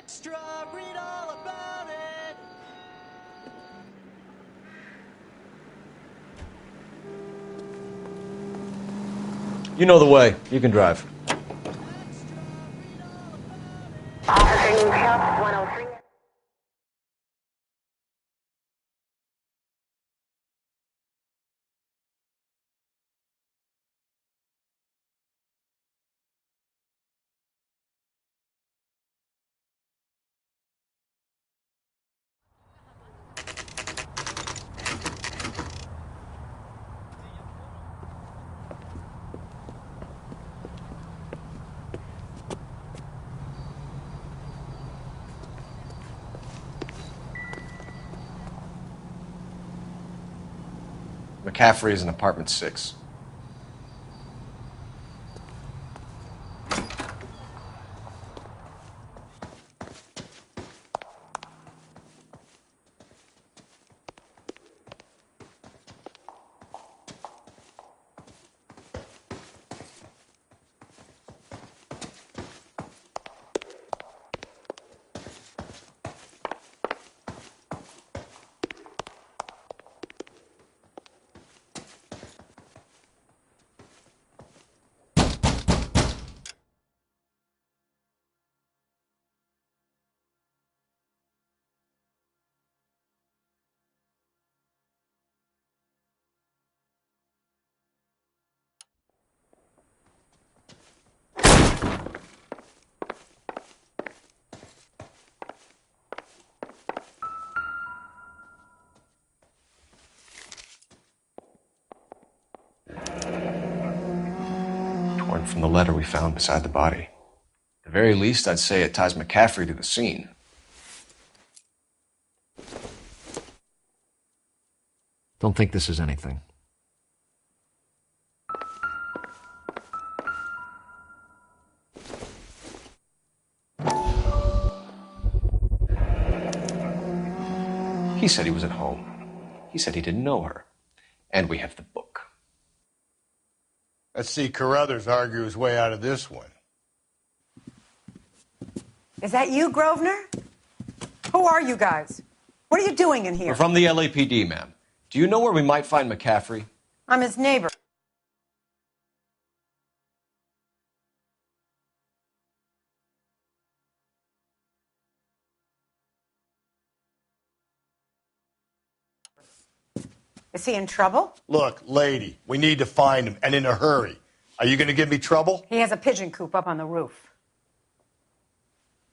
Extra, read all about it. You know the way. You can drive. Officer needs help, 103. McCaffrey is in apartment 6. Torn from the letter we found beside the body. At the very least, I'd say it ties McCaffrey to the scene. Don't think this is anything. He said he was at home. He said he didn't know her. And we have the book. Let's see Carruthers argue his way out of this one. Is that you, Grosvenor? Who are you guys? What are you doing in here? We're from the LAPD, ma'am. Do you know where we might find McCaffrey? I'm his neighbor. Is he in trouble? Look, lady, we need to find him, and in a hurry. Are you going to give me trouble? He has a pigeon coop up on the roof.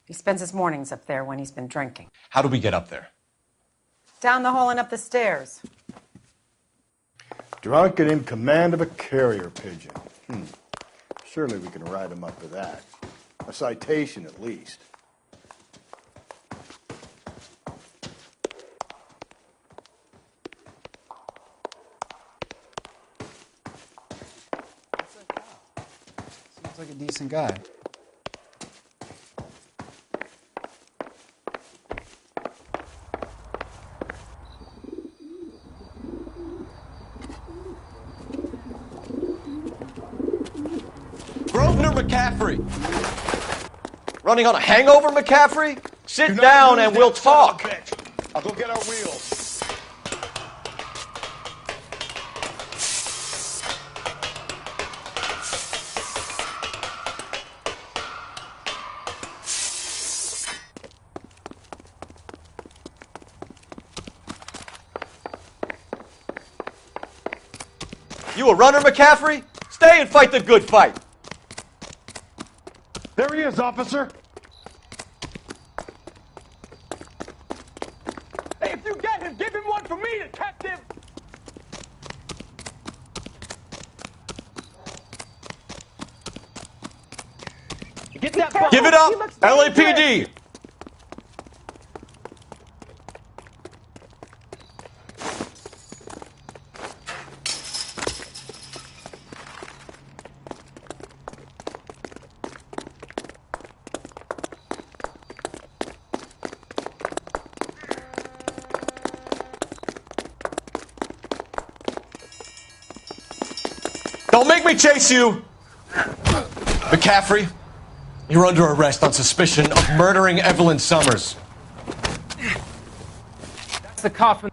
He spends his mornings up there when he's been drinking. How do we get up there? Down the hall and up the stairs. Drunk and in command of a carrier pigeon. Surely we can write him up for that. A citation, at least. Seems like a decent guy. Grosvenor McCaffrey! Running on a hangover, McCaffrey? Sit down and we'll talk. I'll go get our wheels. You a runner, McCaffrey? Stay and fight the good fight. There he is, officer. Hey, if you get him, give him one for me, detective! Get that Give it up, LAPD! Don't make me chase you! McCaffrey, You're under arrest on suspicion of murdering Evelyn Summers. That's the coffin.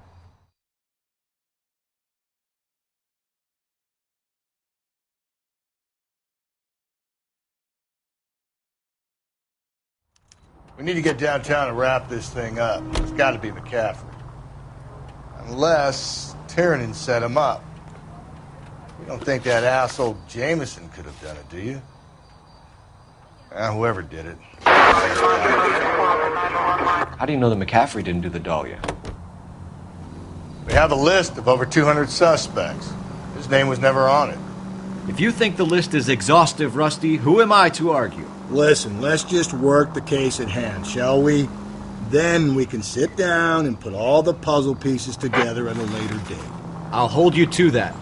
We need to get downtown and wrap this thing up. It's got to be McCaffrey. Unless Tiernan set him up. You don't think that asshole Jameson could have done it, do you? Whoever did it. How do you know that McCaffrey didn't do the Dahlia? We have a list of over 200 suspects. His name was never on it. If you think the list is exhaustive, Rusty, who am I to argue? Listen, let's just work the case at hand, shall we? Then we can sit down and put all the puzzle pieces together at a later date. I'll hold you to that.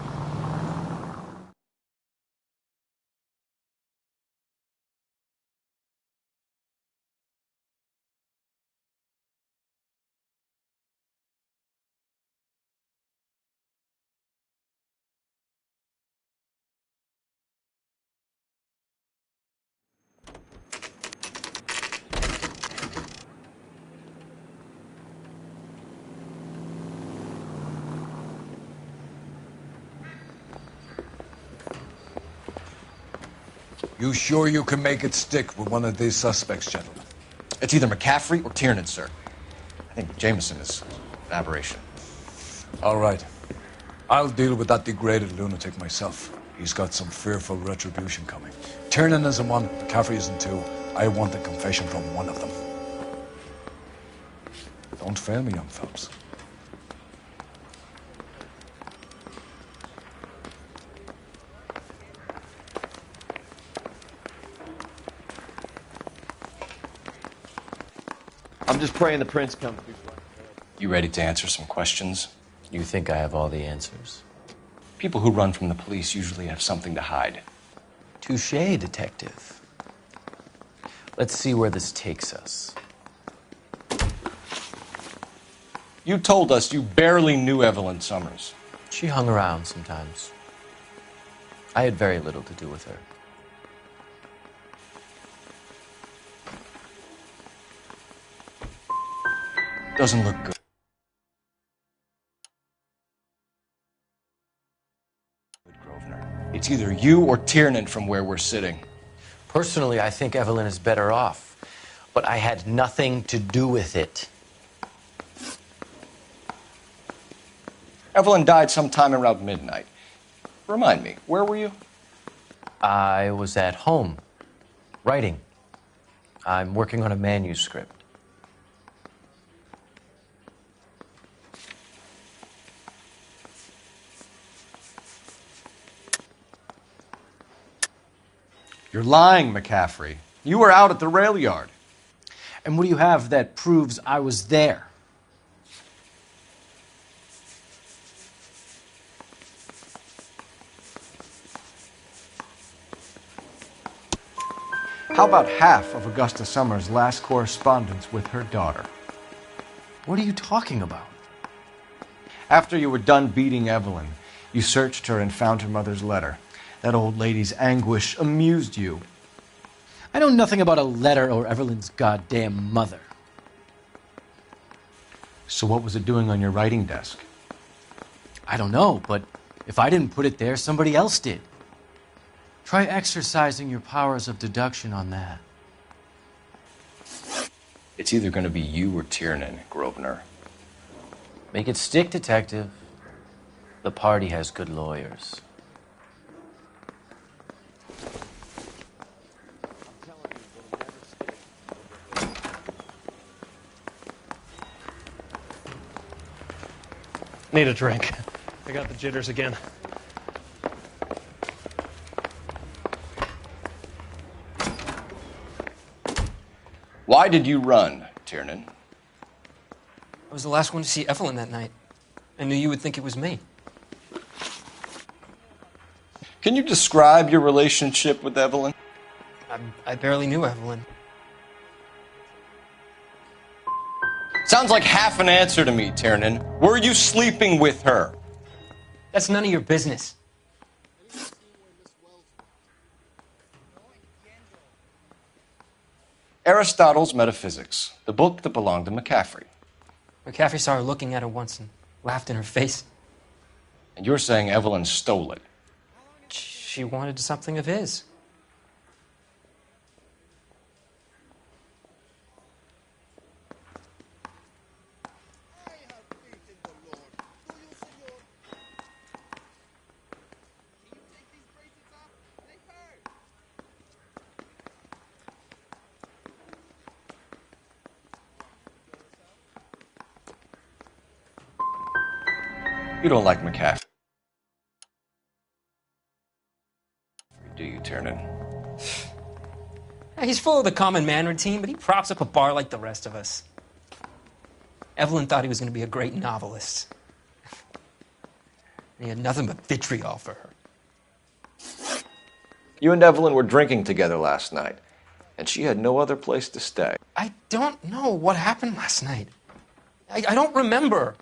You sure you can make it stick with one of these suspects, gentlemen? It's either McCaffrey or Tiernan, sir. I think Jameson is an aberration. All right. I'll deal with that degraded lunatic myself. He's got some fearful retribution coming. Tiernan isn't one, McCaffrey isn't two. I want a confession from one of them. Don't fail me, young fellas. I'm just praying the prince comes before. You ready to answer some questions? You think I have all the answers? People who run from the police usually have something to hide. Touché, detective. Let's see where this takes us. You told us you barely knew Evelyn Summers. She hung around sometimes. I had very little to do with her. Doesn't look good. Grosvenor. It's either you or Tiernan from where we're sitting. Personally, I think Evelyn is better off, but I had nothing to do with it. Evelyn died sometime around midnight. Remind me, where were you? I was at home, writing. I'm working on a manuscript. You're lying, McCaffrey. You were out at the rail yard. And what do you have that proves I was there? How about half of Augusta Summers' last correspondence with her daughter? What are you talking about? After you were done beating Evelyn, you searched her and found her mother's letter. That old lady's anguish amused you. I know nothing about a letter or Evelyn's goddamn mother. So what was it doing on your writing desk? I don't know, but if I didn't put it there, somebody else did. Try exercising your powers of deduction on that. It's either going to be you or Tiernan, Grosvenor. Make it stick, detective. The party has good lawyers. Need a drink. I got the jitters again. Why did you run, Tiernan? I was the last one to see Evelyn that night. I knew you would think it was me. Can you describe your relationship with Evelyn? I barely knew Evelyn. Sounds like half an answer to me, Tiernan. Were you sleeping with her? That's none of your business. Aristotle's Metaphysics, the book that belonged to McCaffrey. McCaffrey saw her looking at it once and laughed in her face. And you're saying Evelyn stole it? She wanted something of his. You don't like McCaffrey, do you, Tiernan? He's full of the common man routine, but he props up a bar like the rest of us. Evelyn thought he was going to be a great novelist. He had nothing but vitriol for her. You and Evelyn were drinking together last night, and she had no other place to stay. I don't know what happened last night. I don't remember.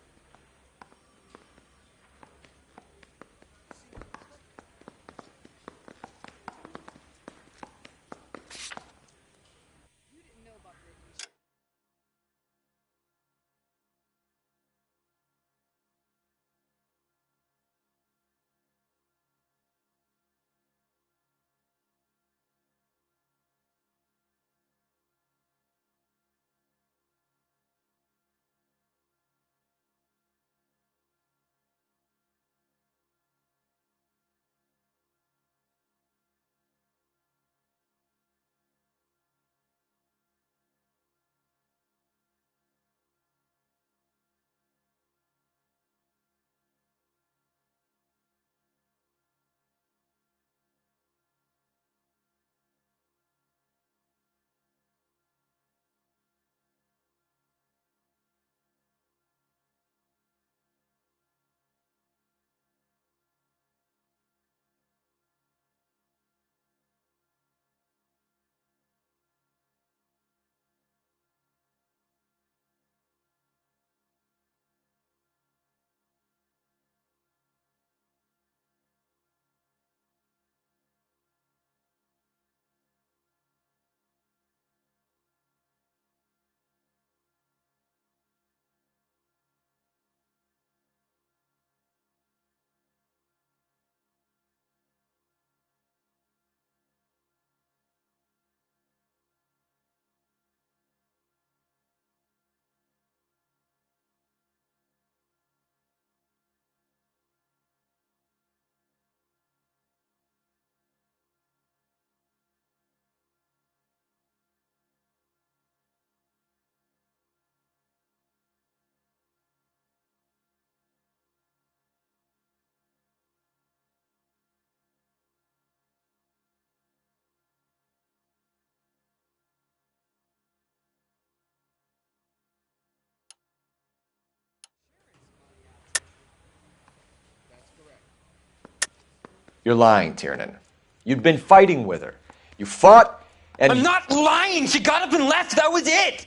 You're lying, Tiernan. You'd been fighting with her. You fought, and... I'm not lying! She got up and left! That was it!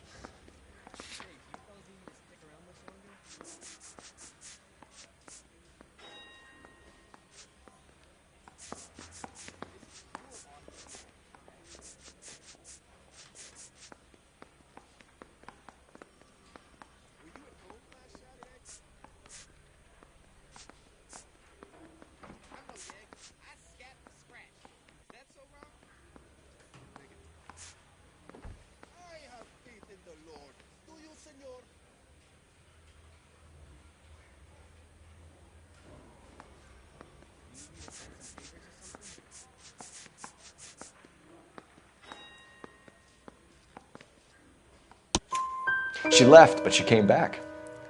She left, but she came back.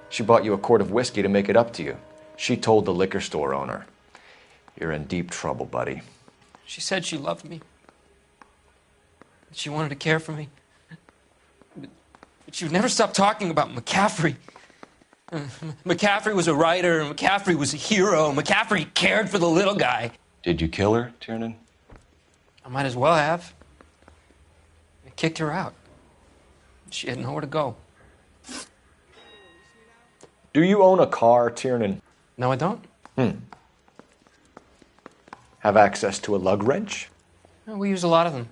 She bought you a quart of whiskey to make it up to you. She told the liquor store owner. You're in deep trouble, buddy. She said she loved me. She wanted to care for me. But she would never stop talking about McCaffrey. McCaffrey was a writer, and McCaffrey was a hero. McCaffrey cared for the little guy. Did you kill her, Tiernan? I might as well have. I kicked her out. She had nowhere to go. Do you own a car, Tiernan? No, I don't. Have access to a lug wrench? We use a lot of them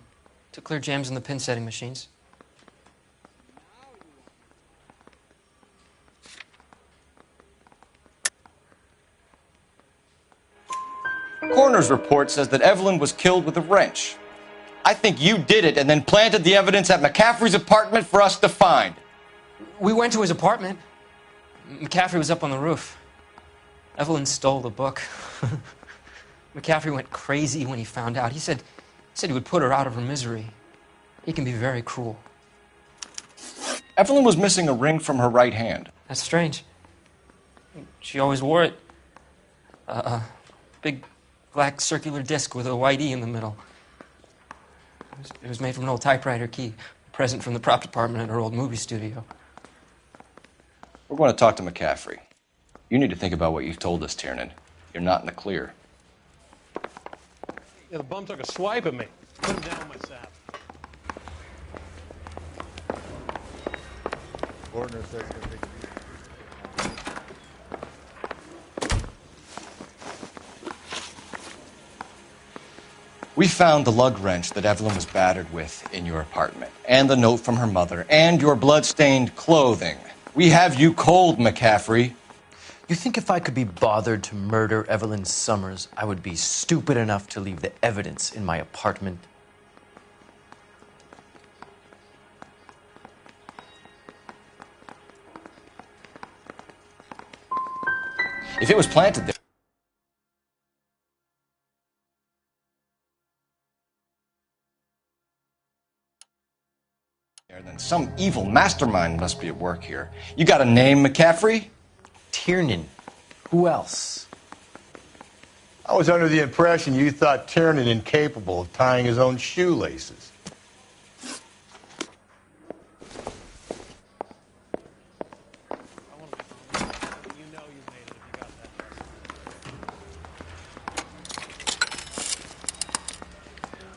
to clear jams in the pin setting machines. Coroner's report says that Evelyn was killed with a wrench. I think you did it and then planted the evidence at McCaffrey's apartment for us to find. We went to his apartment. McCaffrey was up on the roof. Evelyn stole the book. McCaffrey went crazy when he found out. He said he would put her out of her misery. He can be very cruel. Evelyn was missing a ring from her right hand. That's strange. She always wore it. A big black circular disc with a white E in the middle. It was made from an old typewriter key, a present from the prop department at her old movie studio. We're going to talk to McCaffrey. You need to think about what you've told us, Tiernan. You're not in the clear. Yeah, the bum took a swipe at me. Put him down with my sap. Coroner says they're big. We found the lug wrench that Evelyn was battered with in your apartment, and the note from her mother, and your blood-stained clothing. We have you cold, McCaffrey. You think if I could be bothered to murder Evelyn Summers, I would be stupid enough to leave the evidence in my apartment? If it was planted there, then some evil mastermind must be at work here. You got a name, McCaffrey? Tiernan. Who else? I was under the impression you thought Tiernan incapable of tying his own shoelaces.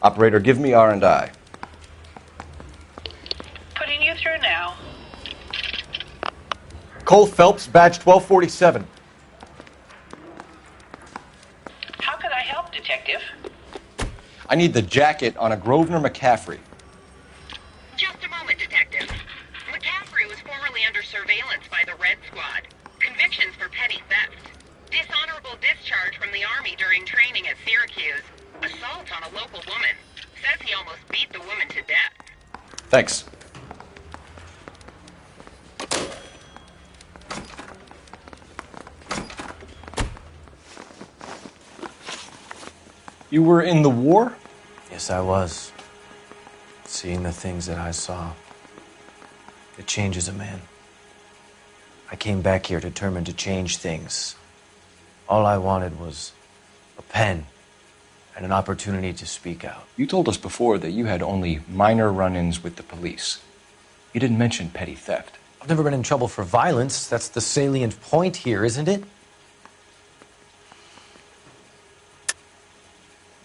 Operator, give me R&I. Putting you through now. Cole Phelps, badge 1247. How could I help, Detective? I need the jacket on a Grosvenor McCaffrey. Just a moment, Detective. McCaffrey was formerly under surveillance by the Red Squad. Convictions for petty theft. Dishonorable discharge from the Army during training at Syracuse. Assault on a local woman. Says he almost beat the woman to death. Thanks. You were in the war? Yes, I was. Seeing the things that I saw, it changes a man. I came back here determined to change things. All I wanted was a pen and an opportunity to speak out. You told us before that you had only minor run-ins with the police. You didn't mention petty theft. I've never been in trouble for violence. That's the salient point here, isn't it?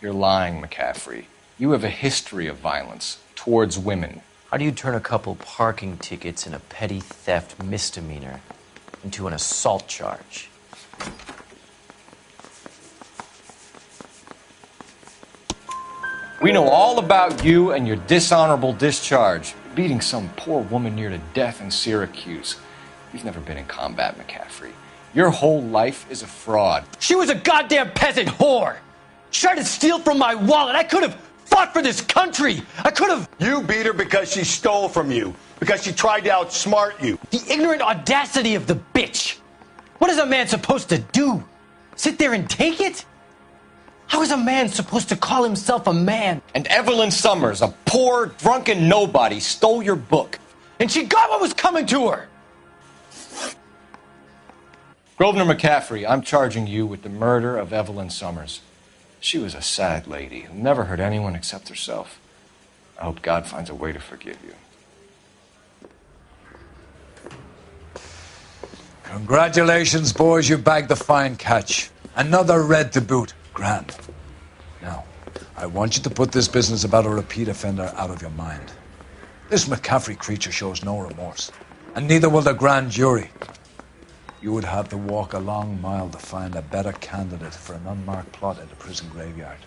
You're lying, McCaffrey. You have a history of violence towards women. How do you turn a couple parking tickets and a petty theft misdemeanor into an assault charge? We know all about you and your dishonorable discharge, beating some poor woman near to death in Syracuse. You've never been in combat, McCaffrey. Your whole life is a fraud. She was a goddamn peasant whore! She tried to steal from my wallet. I could have fought for this country. I could have... You beat her because she stole from you, because she tried to outsmart you. The ignorant audacity of the bitch. What is a man supposed to do? Sit there and take it? How is a man supposed to call himself a man? And Evelyn Summers, a poor, drunken nobody, stole your book. And she got what was coming to her. Grosvenor McCaffrey, I'm charging you with the murder of Evelyn Summers. She was a sad lady who never hurt anyone except herself. I hope God finds a way to forgive you. Congratulations, boys. You bagged the fine catch. Another red to boot. Grand. Now, I want you to put this business about a repeat offender out of your mind. This McCaffrey creature shows no remorse, and neither will the grand jury. You would have to walk a long mile to find a better candidate for an unmarked plot at the prison graveyard.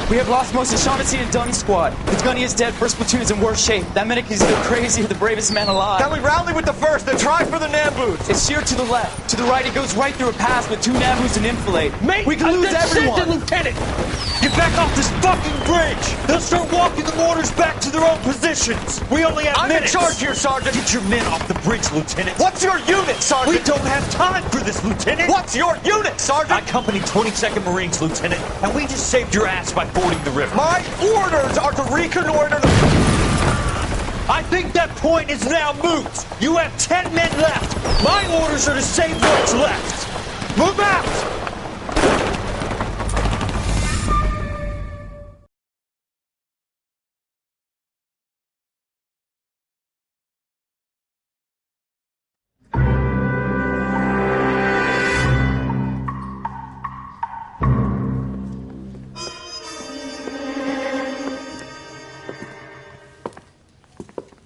We have lost most of Shaughnessy and Dunn's squad. The gunny is dead, first platoon is in worse shape. That medic is either crazy or the bravest man alive. Then we rally with the first and try for the Nambus. It's sheer to the left. To the right, it goes right through a pass with 2 Nambus and enfilade. Mate, we can lose everyone. Lieutenant! Get back off this fucking bridge! They'll start walking the mortars back to their own positions! We only have minutes! I'm in charge here, Sergeant! Get your men off the bridge, Lieutenant! What's your unit, Sergeant? We don't have time for this, Lieutenant! What's your unit, Sergeant? I company 22nd Marines, Lieutenant, and we just saved your ass by fording the river. My orders are to reconnoiter the... I think that point is now moot! You have 10 men left! My orders are to save what's left! Move out!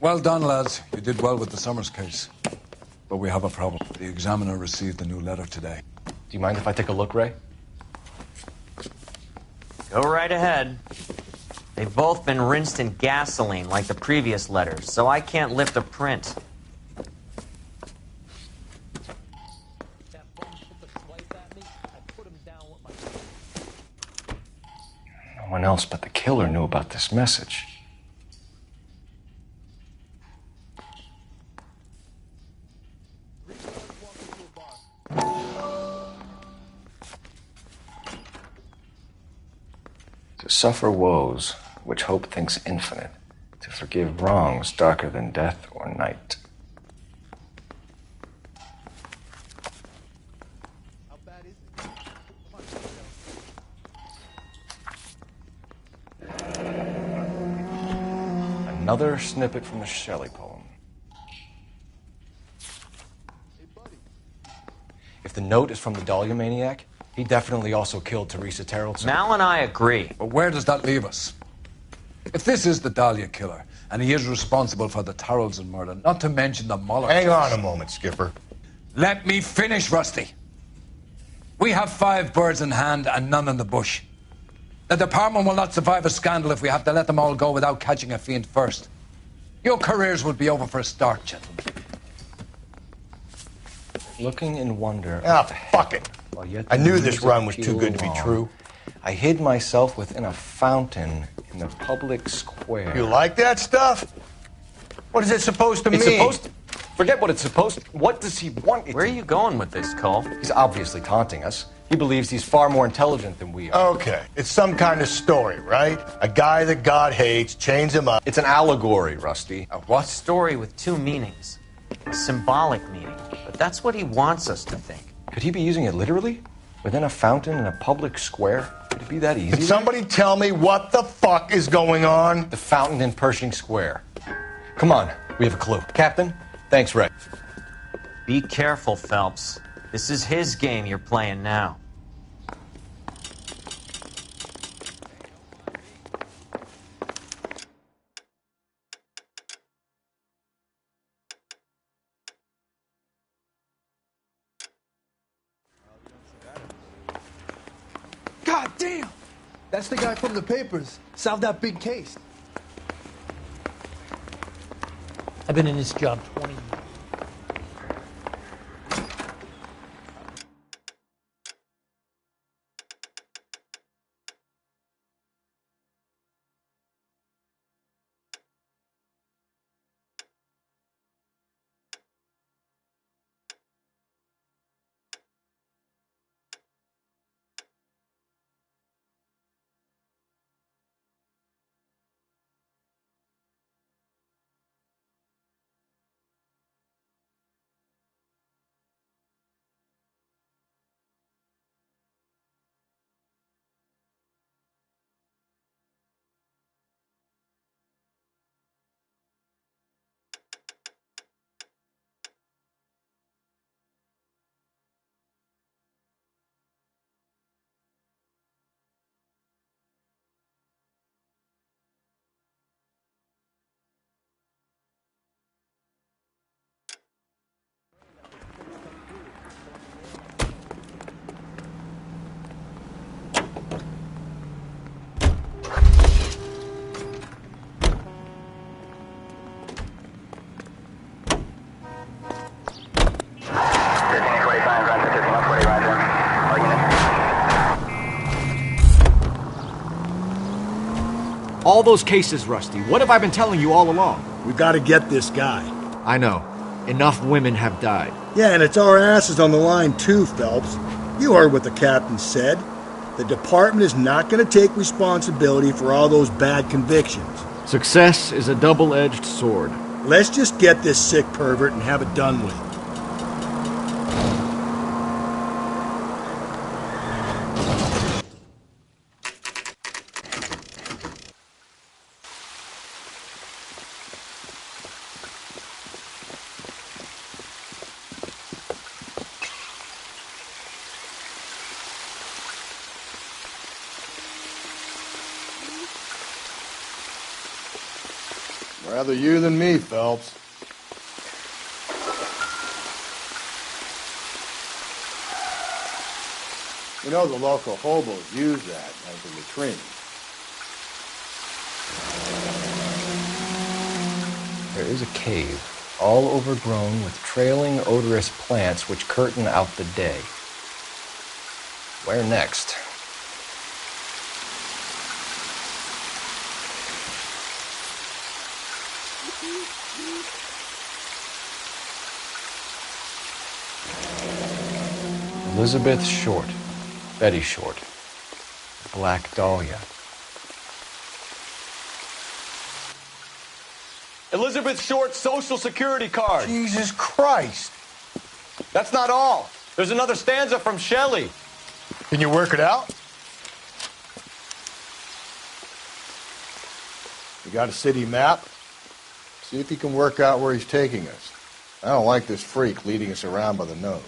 Well done, lads. You did well with the Summers case. But we have a problem. The examiner received a new letter today. Do you mind if I take a look, Ray? Go right ahead. They've both been rinsed in gasoline like the previous letters, so I can't lift a print. No one else but the killer knew about this message. To suffer woes which hope thinks infinite, to forgive wrongs darker than death or night. Another snippet from the Shelley poem. If the note is from the Dahlia maniac, he definitely also killed Teresa Terrellson. Mal and I agree. But where does that leave us? If this is the Dahlia killer, and he is responsible for the Tarrelson murder, not to mention the Muller Hang case. on a moment, Skipper. Let me finish, Rusty. We have 5 birds in hand and none in the bush. The department will not survive a scandal if we have to let them all go without catching a fiend first. Your careers will be over for a start, gentlemen. Looking in wonder. Ah, fuck it. I knew this run was too good to be true. I hid myself within a fountain in the public square. You like that stuff? What is it supposed to It's mean? supposed to... Forget what it's supposed to... What does he want it Where are to... you going with this, Cole? He's obviously taunting us. He believes he's far more intelligent than we are. Okay, it's some kind of story, right? A guy that God hates, chains him up. It's an allegory, Rusty. A what? Story with 2 meanings. A symbolic meaning. But that's what he wants us to think. Could he be using it literally? Within a fountain in a public square? Could it be that easy? Can somebody tell me what the fuck is going on? The fountain in Pershing Square. Come on, we have a clue. Captain, thanks, Ray. Be careful, Phelps. This is his game you're playing now. God damn! That's the guy from the papers. Solved that big case. I've been in this job 20 years. All those cases, Rusty. What have I been telling you all along? We gotta get this guy. I know. Enough women have died. Yeah, and it's our asses on the line too, Phelps. You heard what the captain said. The department is not gonna take responsibility for all those bad convictions. Success is a double-edged sword. Let's just get this sick pervert and have it done with. Rather you than me, Phelps. You know the local hobos use that as a latrine. There is a cave, all overgrown with trailing, odorous plants which curtain out the day. Where next? Elizabeth Short, Betty Short, Black Dahlia. Elizabeth Short's Social Security card. Jesus Christ. That's not all. There's another stanza from Shelley. Can you work it out? You got a city map? See if you can work out where he's taking us. I don't like this freak leading us around by the nose.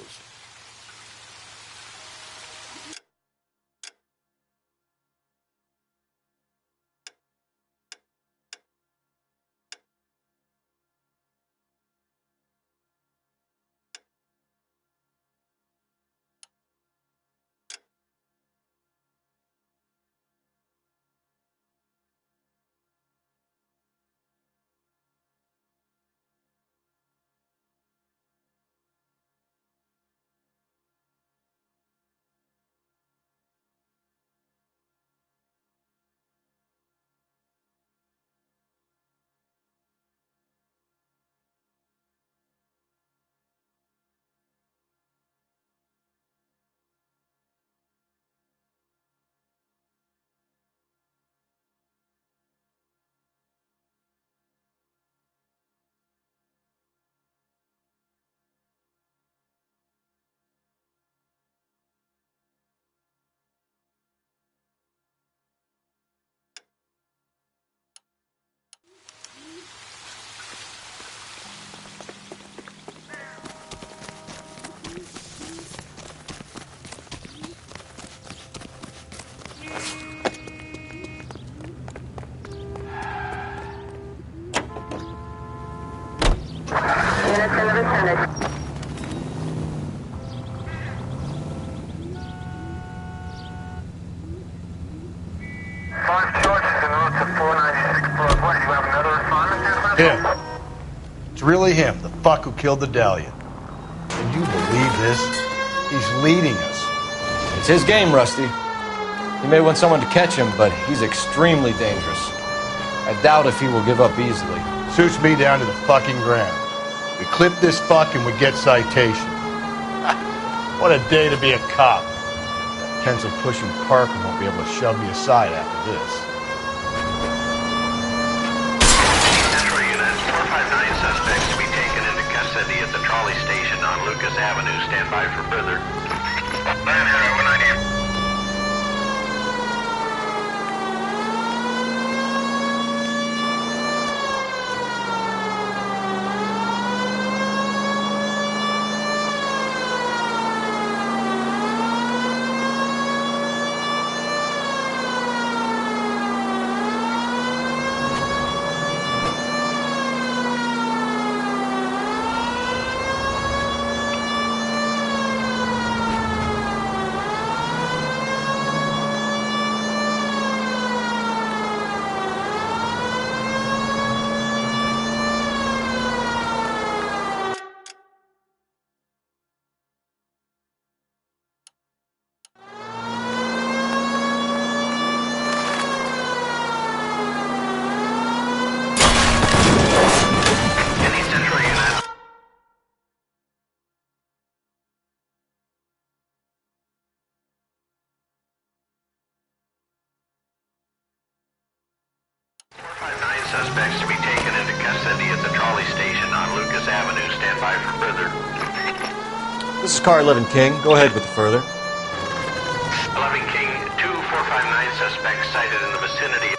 Units in the vicinity. Him. It's really him, the fuck who killed the Dahlia. Can you believe this? He's leading us. It's his game, Rusty. He may want someone to catch him, but he's extremely dangerous. I doubt if he will give up easily. Suits me down to the fucking ground. We clip this fuck and we get citation. What a day to be a cop. That pencil-pushing Parker won't be able to shove me aside after this. Central units, 459 suspects to be taken into custody at the trolley station on Lucas Avenue. Stand by for further. 9-190. suspects to be taken into custody at the trolley station on Lucas Avenue. Stand by for further. This is car 11 King. Go ahead with the further. 11 King, 2459 suspects cited in the vicinity.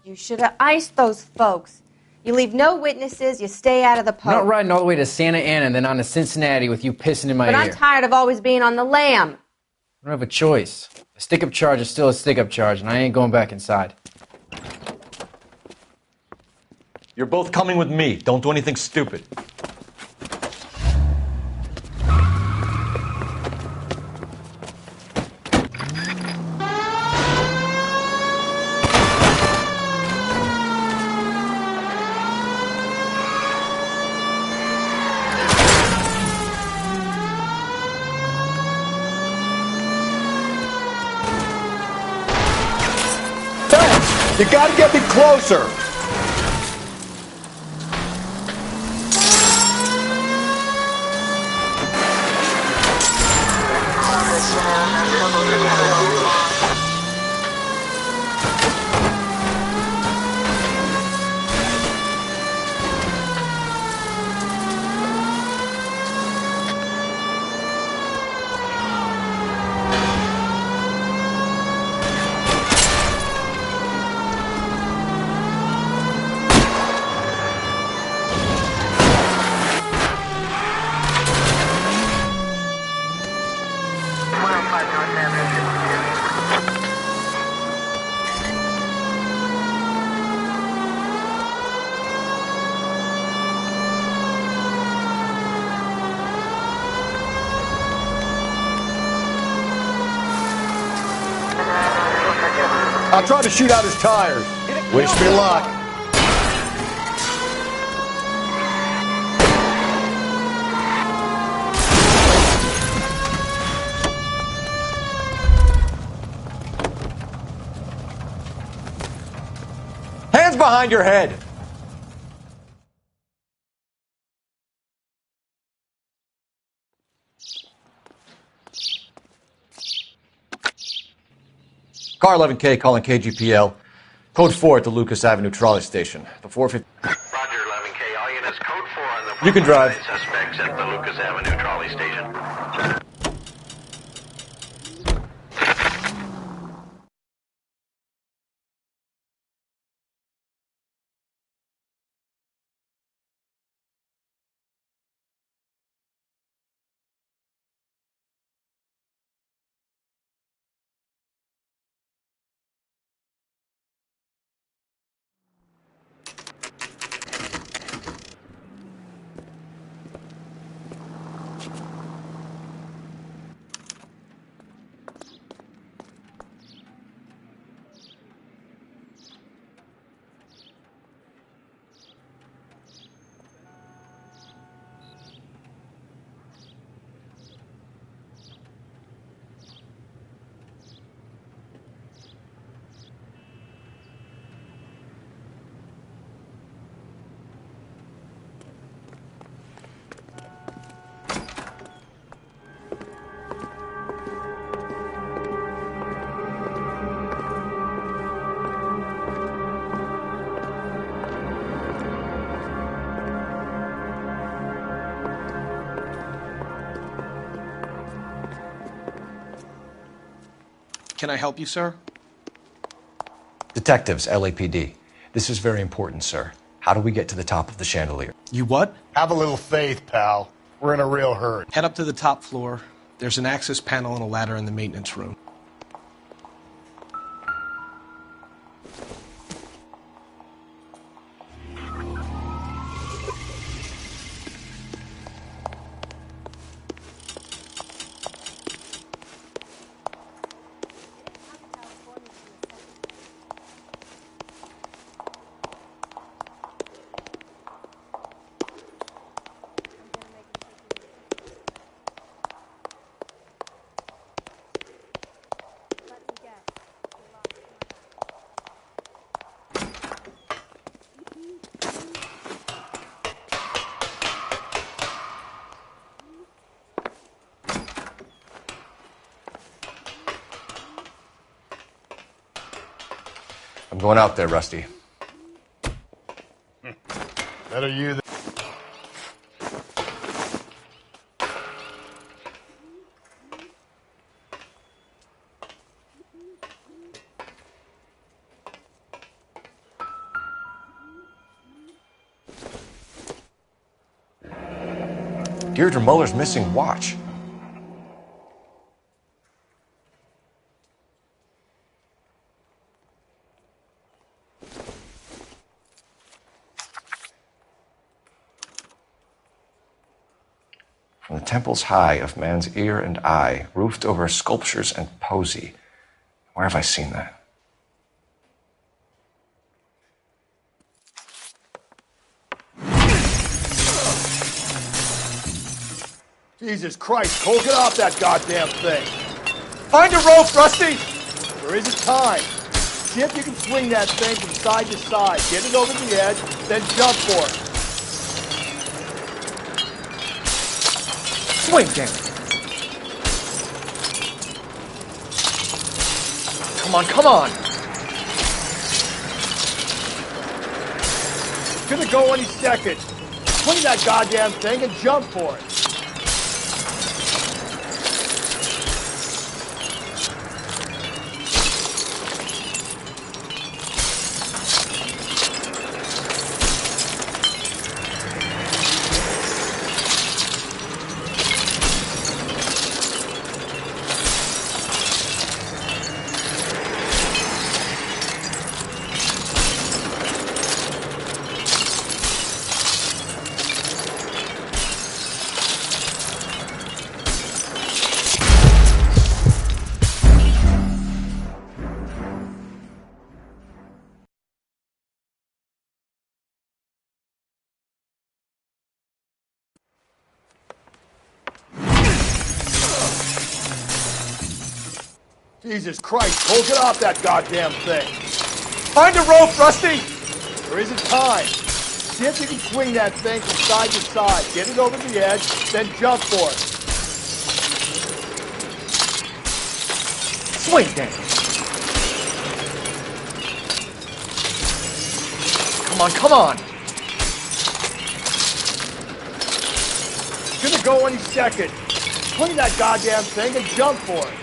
You should have iced those folks. You leave no witnesses, you stay out of the I'm post. not riding all the way to Santa Ana and then on to Cincinnati with you pissing in my But ear. I'm tired of always being on the lam. I don't have a choice. A stick-up charge is still a stick-up charge, and I ain't going back inside. You're both coming with me. Don't do anything stupid. You gotta get me closer! I'll try to shoot out his tires. Wish me luck. Hands behind your head! Car 11K calling KGPL. Code 4 at the Lucas Avenue trolley station. The 450. Roger, 11K. All units, code 4 on the You can drive. suspects at the Lucas Avenue trolley station. Can I help you, sir? Detectives, LAPD. This is very important, sir. How do we get to the top of the chandelier? You what? Have a little faith, pal. We're in a real hurry. Head up to the top floor. There's an access panel and a ladder in the maintenance room. I'm going out there, Rusty. Better you than... Deirdre Muller's missing watch. From the temples high of man's ear and eye, roofed over sculptures and poesy. Where have I seen that? Jesus Christ, Cole, get off that goddamn thing. Find a rope, Rusty! There isn't time. See if you can swing that thing from side to side. Get it over the edge, then jump for it. Swing, damn it. Come on, come on. It's gonna go any second. Swing that goddamn thing and jump for it. Jesus Christ, Cole, get off that goddamn thing. Find a rope, Rusty! There isn't time. See if you can swing that thing from side to side. Get it over the edge, then jump for it. Swing, damn it. Come on, come on. It's gonna go any second. Swing that goddamn thing and jump for it.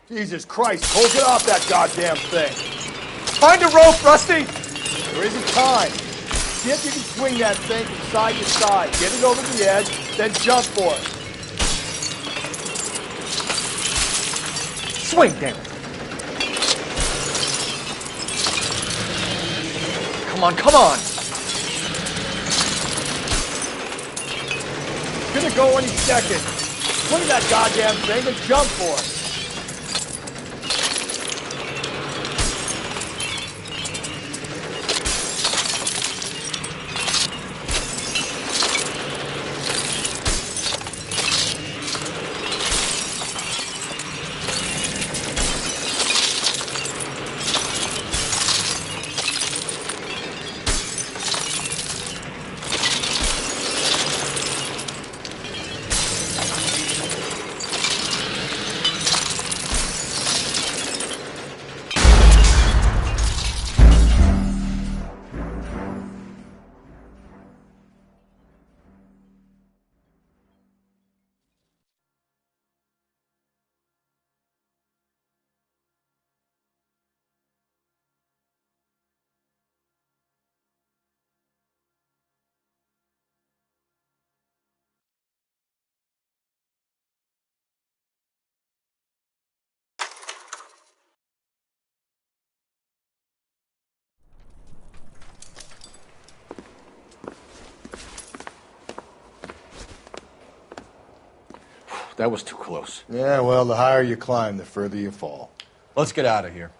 Jesus Christ, Cole, get off that goddamn thing. Find a rope, Rusty! There isn't time. See if you can swing that thing from side to side. Get it over the edge, then jump for it. Swing, damn it. Come on, come on. It's gonna go any second. Swing that goddamn thing and jump for it. that was too close. Yeah, well, the higher you climb, the further you fall. Let's get out of here.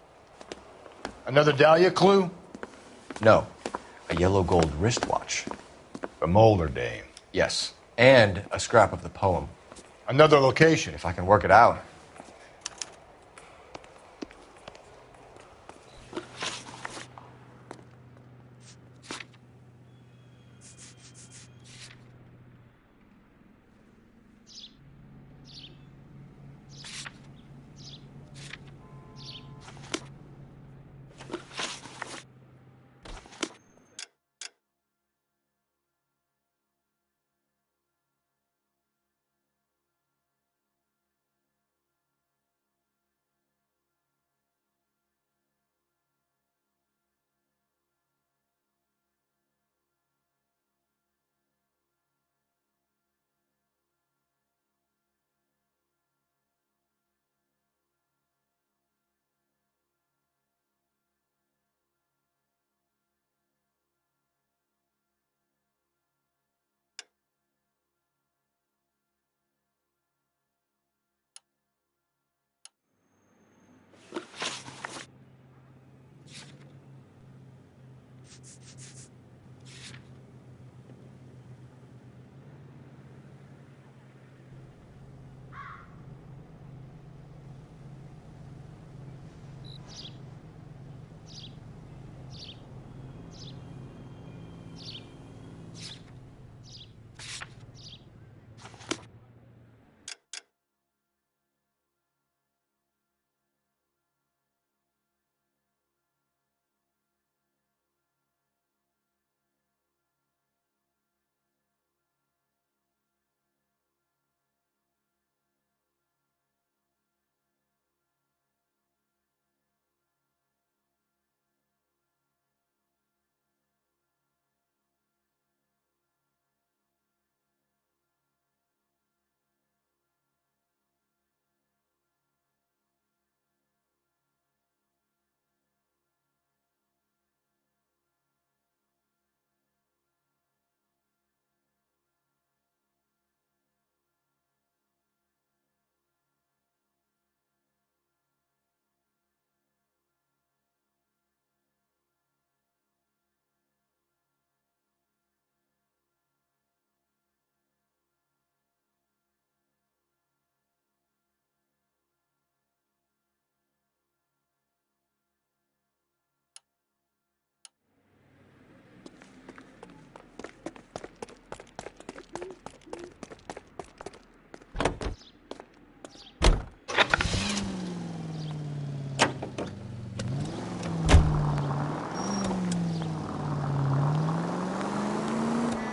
Another Dahlia clue? No, a yellow gold wristwatch. A Molder dame. Yes, and a scrap of the poem. Another location. If I can work it out.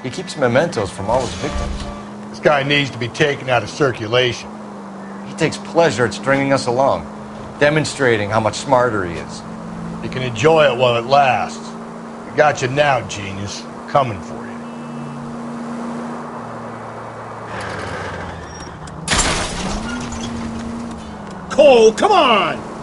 He keeps mementos from all his victims. This guy needs to be taken out of circulation. He takes pleasure at stringing us along, demonstrating how much smarter he is. You can enjoy it while it lasts. We got you now, genius. Coming for you. Cole, come on!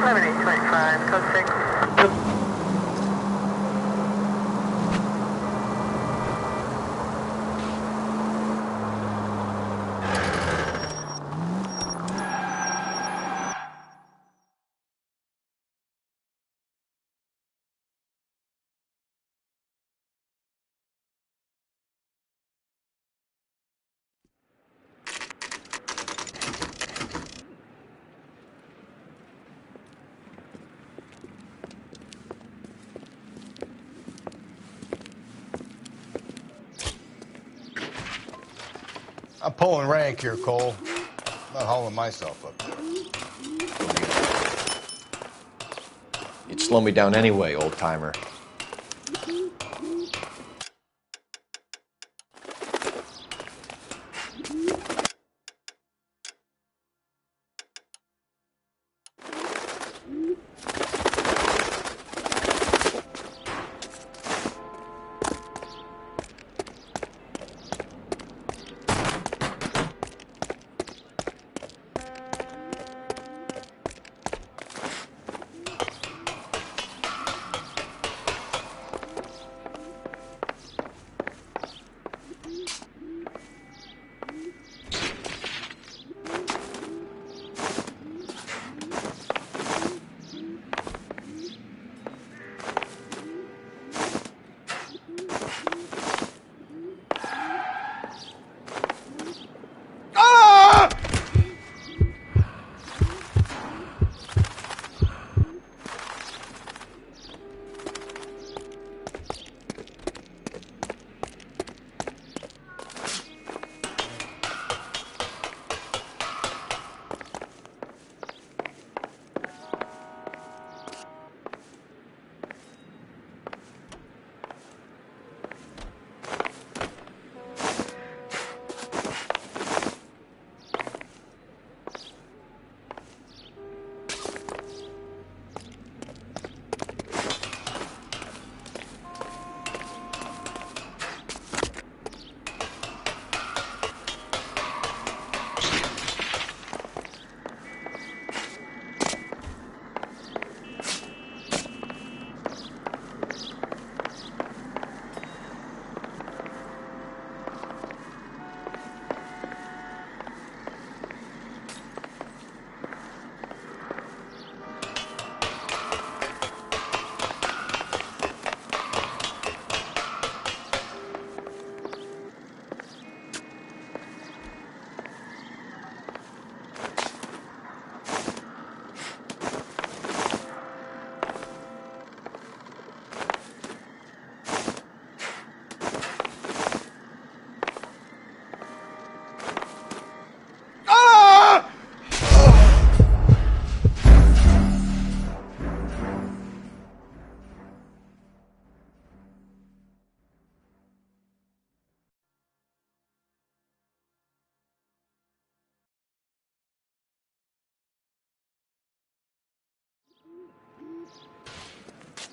7825, code 6. I'm pulling rank here, Cole. I'm not hauling myself up there. You'd slow me down anyway, old-timer.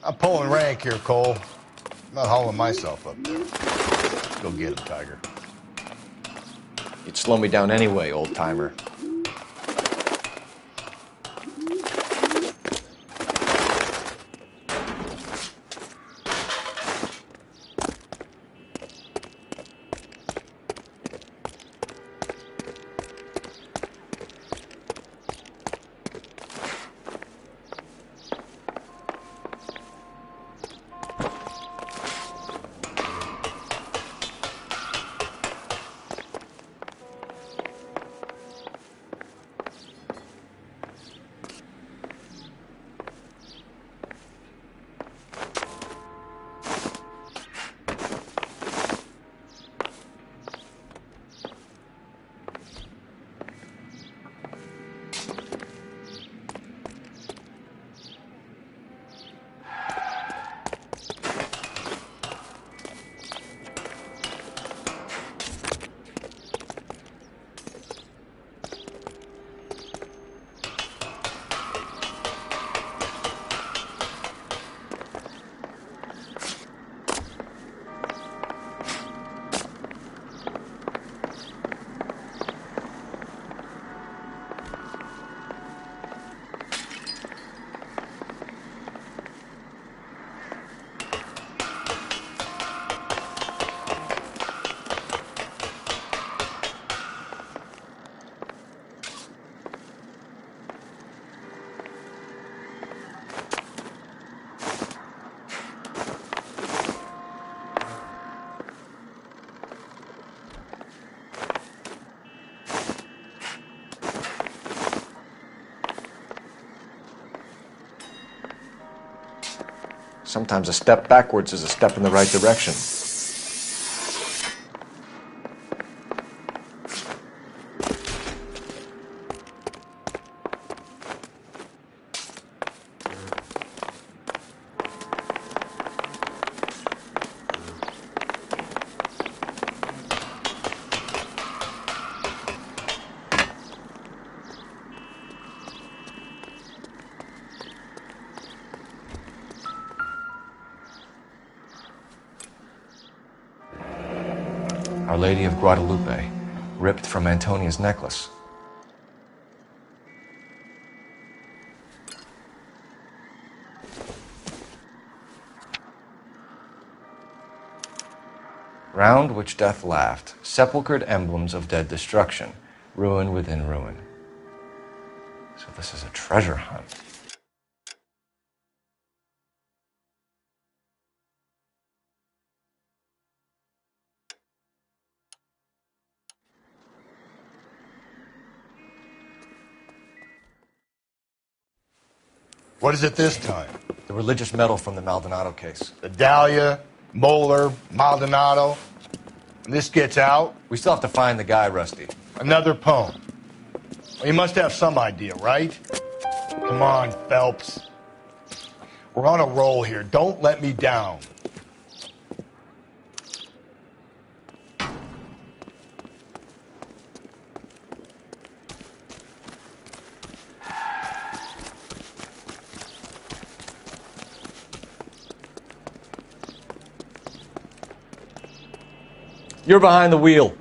I'm pulling rank here, Cole. I'm not hauling myself up there. Go get him, Tiger. You'd slow me down anyway, old-timer. Sometimes a step backwards is a step in the right direction. Our Lady of Guadalupe, ripped from Antonia's necklace. Round which death laughed, sepulchred emblems of dead destruction, ruin within ruin. So this is a treasure hunt. What is it this time? The religious medal from the Maldonado case. The Dahlia, Moeller, Maldonado. And this gets out? We still have to find the guy, Rusty. Another poem. Well, you must have some idea, right? Come on, Phelps. We're on a roll here. Don't let me down. You're behind the wheel.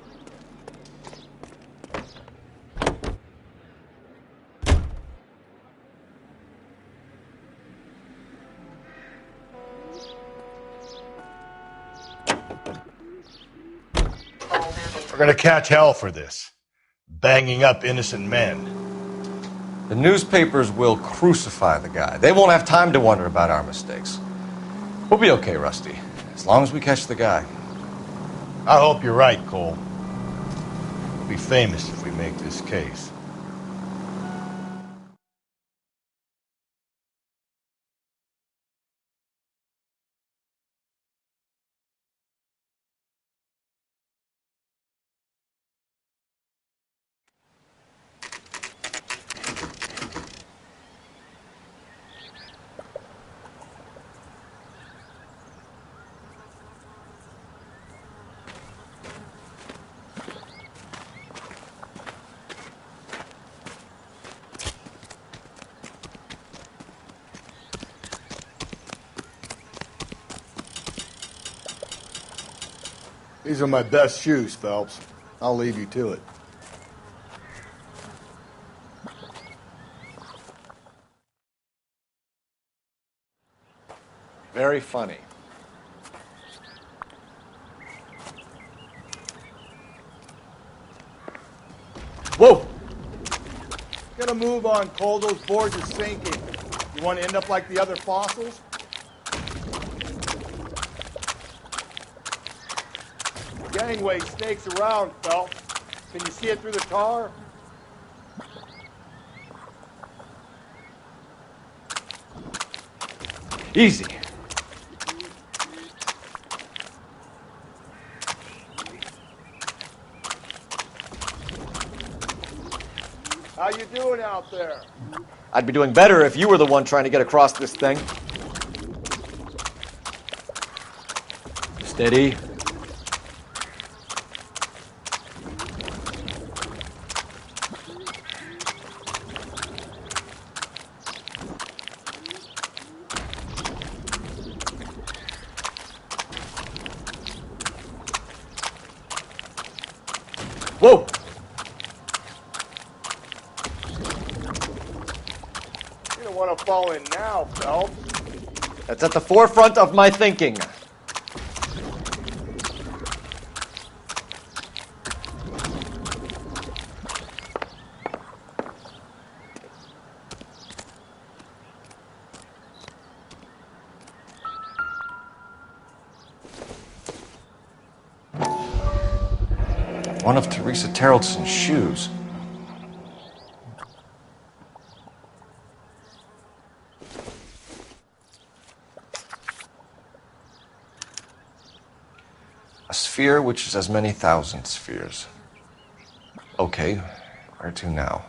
We're gonna catch hell for this. Banging up innocent men. The newspapers will crucify the guy. They won't have time to wonder about our mistakes. We'll be okay, Rusty, as long as we catch the guy. I hope you're right, Cole. We'll be famous if we make this case. These are my best shoes, Phelps. I'll leave you to it. Very funny. Whoa! Get a move on, Cole. Those boards are sinking. You want to end up like the other fossils? Gangway snakes around, Phelps. Can you see it through the tar? Easy. How you doing out there? I'd be doing better if you were the one trying to get across this thing. Steady. Whoa! You don't want to fall in now, Phelps. That's at the forefront of my thinking. One of Teresa Terrelson's shoes. A sphere which is as many thousand spheres. Okay, where to now?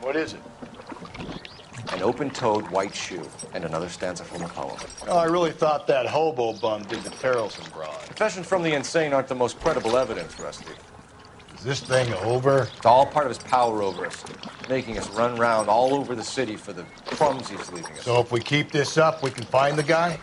What is it? An open-toed white shoe and another stanza from a poem. Oh, I really thought that hobo bum did the Terrelson broad. Confessions from the insane aren't the most credible evidence, Rusty. Is this thing over? It's all part of his power over us, making us run round all over the city for the crumbs he's leaving us. So if we keep this up, we can find the guy?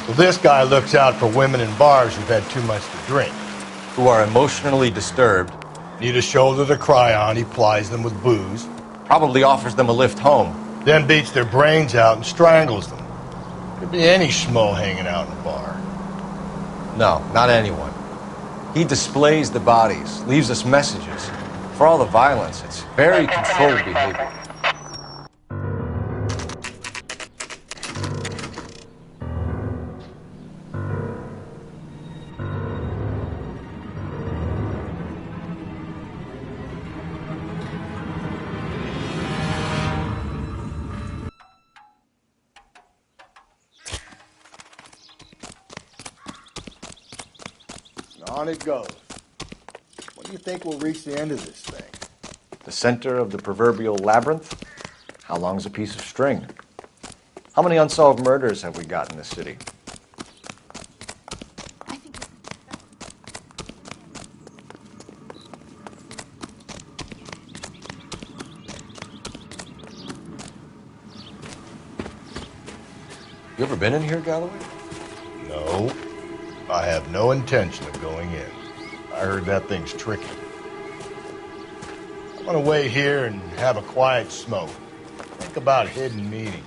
Well, this guy looks out for women in bars who've had too much to drink. Who are emotionally disturbed. Need a shoulder to cry on, he plies them with booze. Probably offers them a lift home. Then beats their brains out and strangles them. Could be any schmo hanging out in a bar. No, not anyone. He displays the bodies, leaves us messages. For all the violence, it's very controlled behavior. On it goes. When do you think we'll reach the end of this thing? The center of the proverbial labyrinth? How long's a piece of string? How many unsolved murders have we got in this city? You ever been in here, Galloway? No. I have no intention of going in. I heard that thing's tricky. I'm gonna wait here and have a quiet smoke. Think about hidden meetings.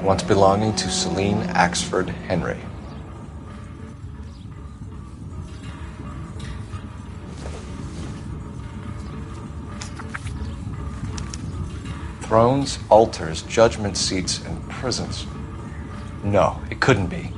Once belonging to Celine Axford Henry. Thrones, altars, judgment seats, and prisons. No, it couldn't be.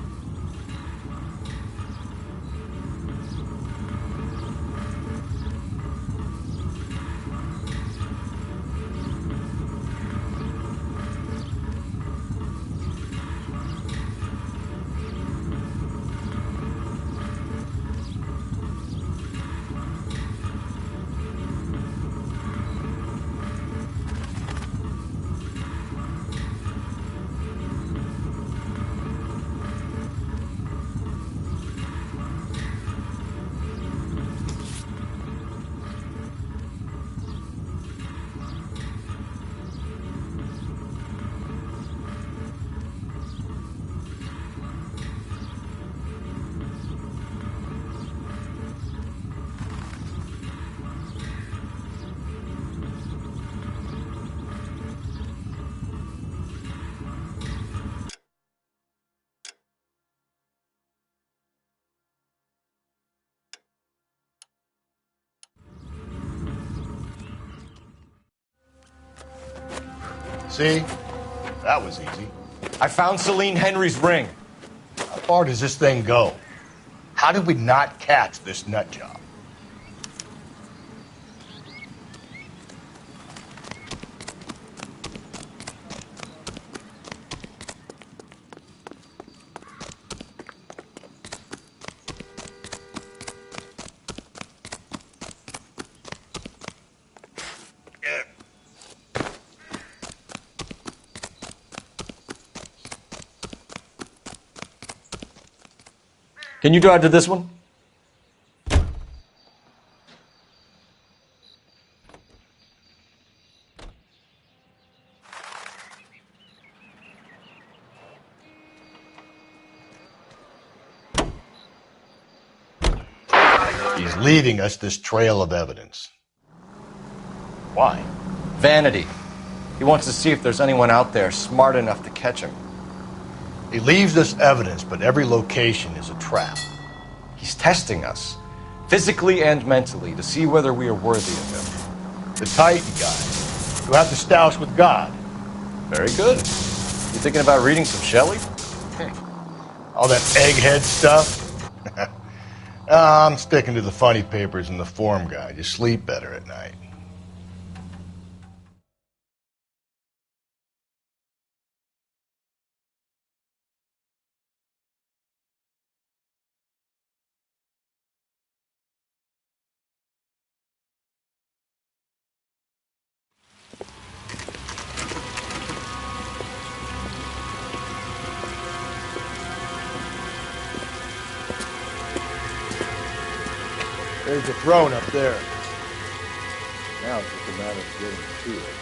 See? That was easy. I found Celine Henry's ring. How far does this thing go? How did we not catch this nut job? Can you drive to this one? He's leaving us this trail of evidence. Why? Vanity. He wants to see if there's anyone out there smart enough to catch him. He leaves us evidence, but every location is a trap. He's testing us, physically and mentally, to see whether we are worthy of him. The Titan guys, who have the stoush with God. Very good. You thinking about reading some Shelley? All that egghead stuff? I'm sticking to the funny papers and the form guide. You sleep better at night. There's a throne up there. Now it's just a matter of getting to it.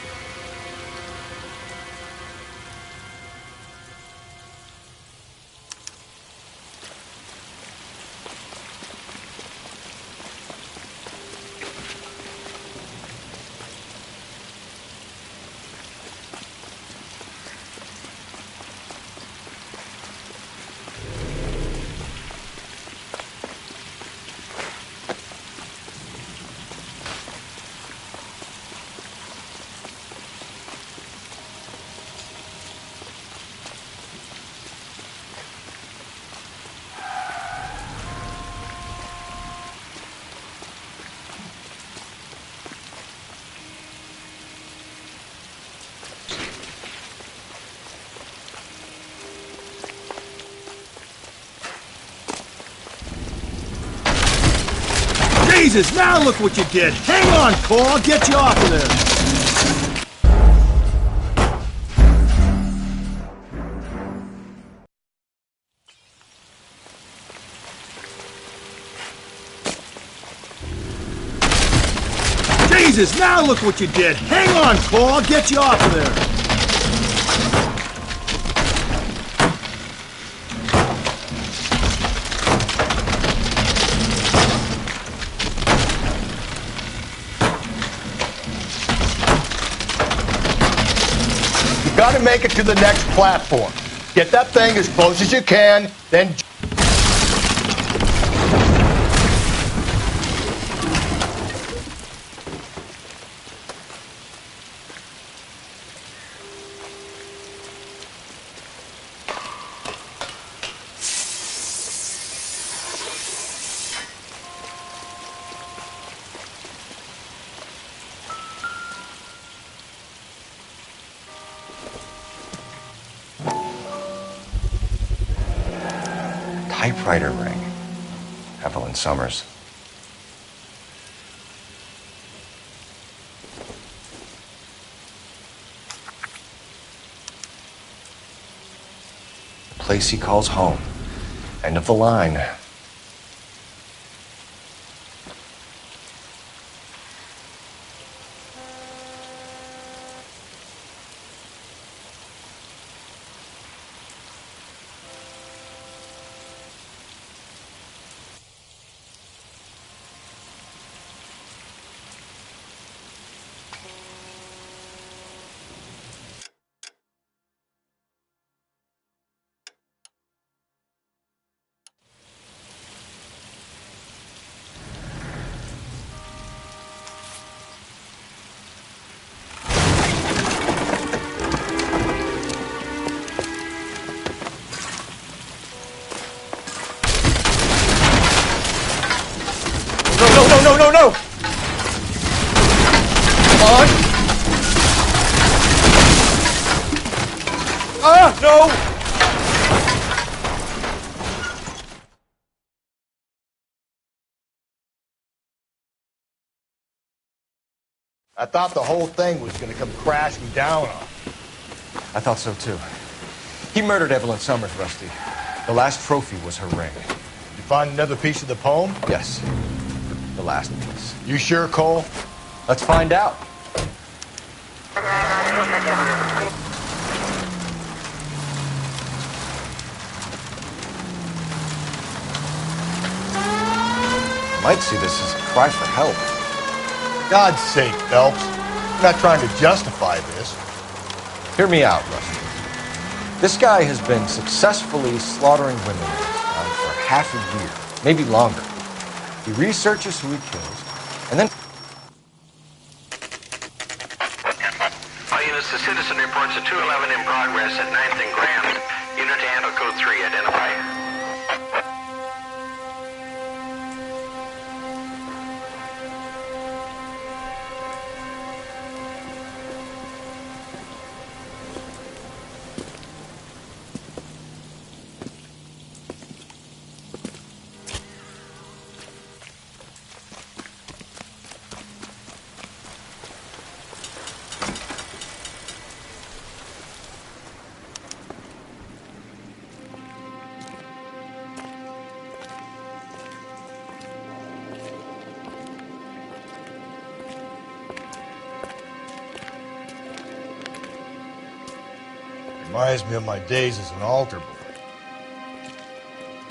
Jesus, now look what you did! Hang on, Cole, I'll get you off of there! Jesus, now look what you did! Hang on, Cole, I'll get you off of there! Gotta make it to the next platform. Get that thing as close as you can, then... typewriter ring. Evelyn Summers. The place he calls home. End of the line. No! Come on! Ah, no! I thought the whole thing was going to come crashing down on. I thought so too. He murdered Evelyn Summers, Rusty. The last trophy was her ring. Did you find another piece of the poem? Yes. The last piece. You sure, Cole? Let's find out. Might see this as a cry for help. God's sake, Phelps. I'm not trying to justify this. Hear me out, Rusty. This guy has been successfully slaughtering women in this town for half a year, maybe longer. He researches who he kills, and then... All units, the citizen reports a 211 in progress at 9th and Grand. Unit to handle code 3, identify. Reminds me of my days as an altar boy.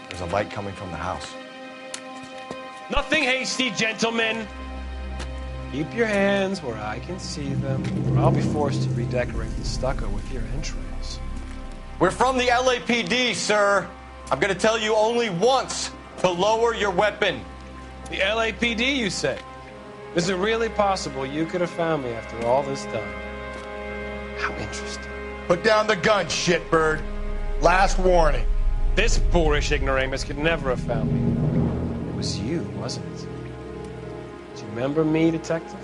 There's a light coming from the house. Nothing hasty, gentlemen. Keep your hands where I can see them, or I'll be forced to redecorate the stucco with your entrails. We're from the LAPD, sir. I'm gonna tell you only once to lower your weapon. The LAPD, you say? Is it really possible you could have found me after all this time? How interesting. Put down the gun, shitbird. Last warning. This boorish ignoramus could never have found me. It was you, wasn't it? Do you remember me, detective?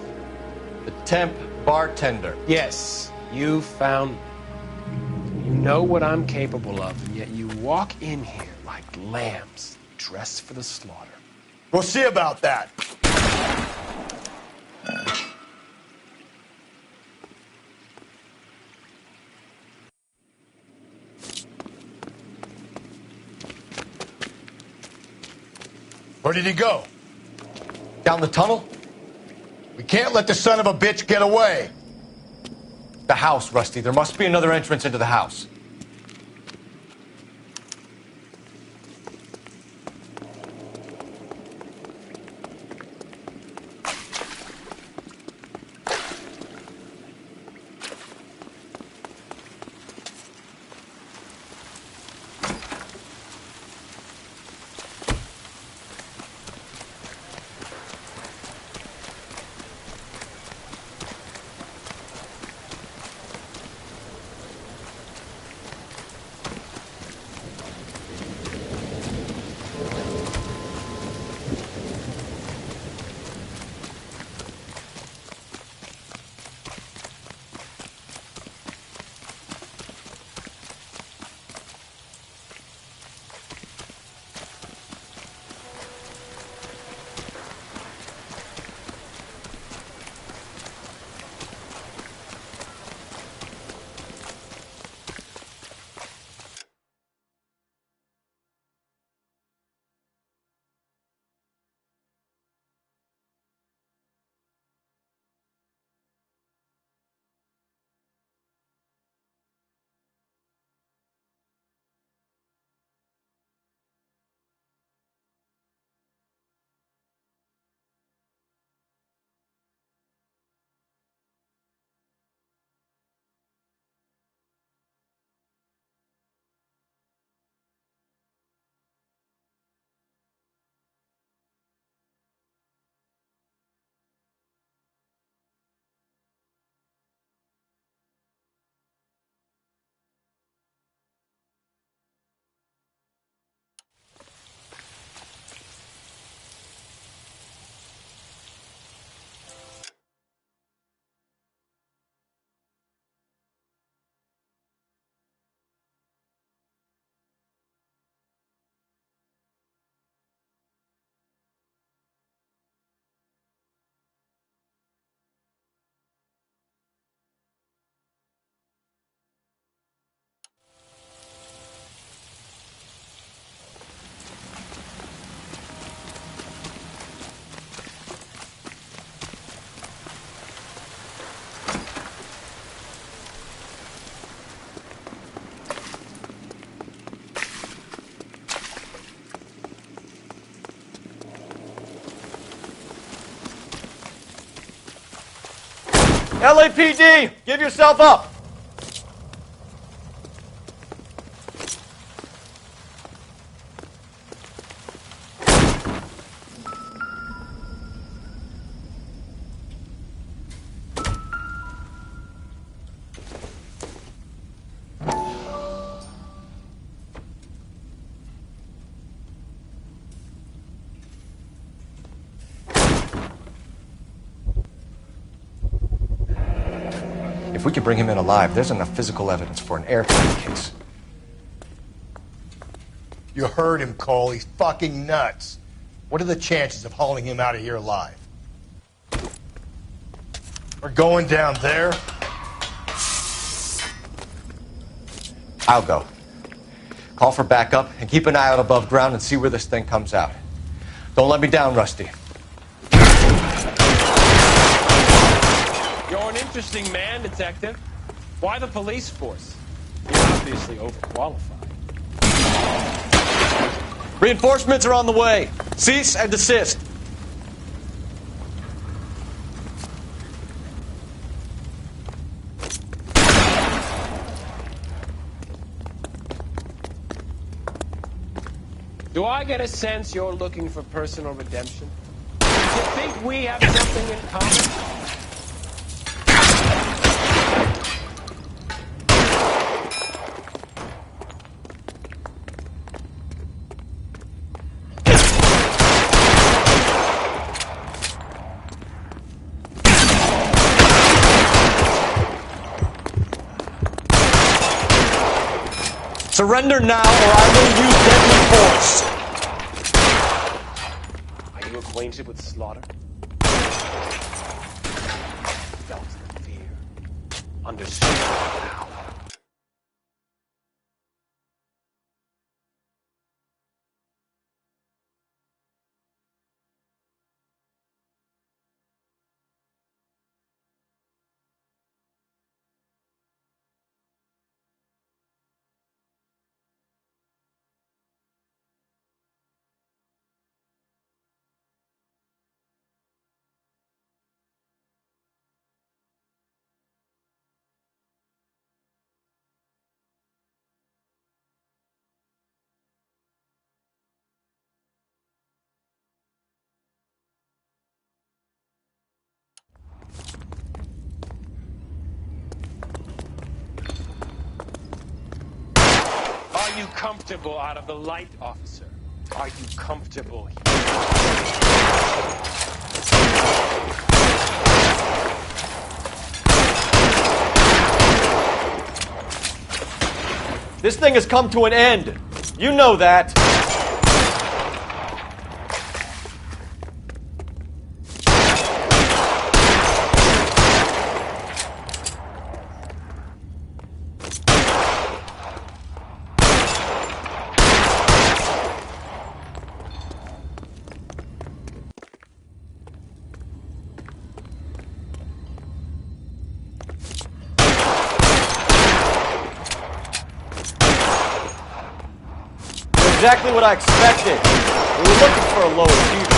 The temp bartender. Yes, you found me. You know what I'm capable of, and yet you walk in here like lambs dressed for the slaughter. We'll see about that. Where did he go? Down the tunnel? We can't let the son of a bitch get away. The house, Rusty. There must be another entrance into the house. LAPD, give yourself up. If we could bring him in alive, there's enough physical evidence for an airtight case. You heard him, Cole. He's fucking nuts. What are the chances of hauling him out of here alive? We're going down there. I'll go. Call for backup and keep an eye out above ground and see where this thing comes out. Don't let me down, Rusty. You're an interesting man, Detective. Why the police force? You're obviously overqualified. Reinforcements are on the way. Cease and desist. Do I get a sense you're looking for personal redemption? Do you think we have something in common? Surrender now, or I will use deadly force. Are you acquainted with slaughter? Felt the fear. Understood now. Are you comfortable out of the light, officer? Are you comfortable here? This thing has come to an end. You know that. Exactly what I expected. We were looking for a low achiever.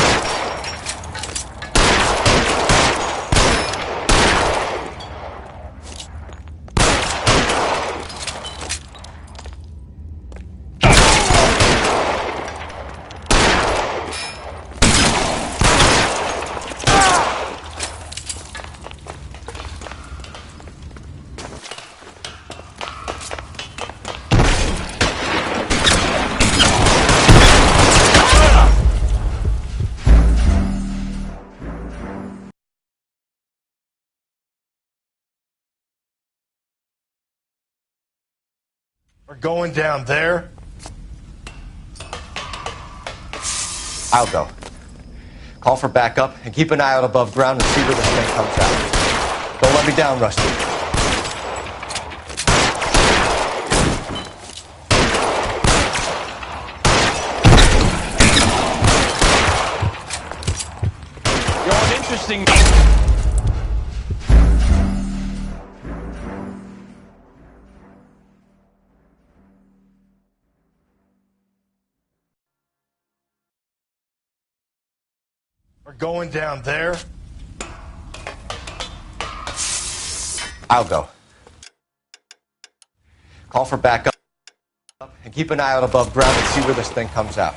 We're going down there. I'll go. Call for backup and keep an eye out above ground and see where this thing comes out. Don't let me down, Rusty. You're an interesting... We're going down there. I'll go. Call for backup and keep an eye out above ground and see where this thing comes out.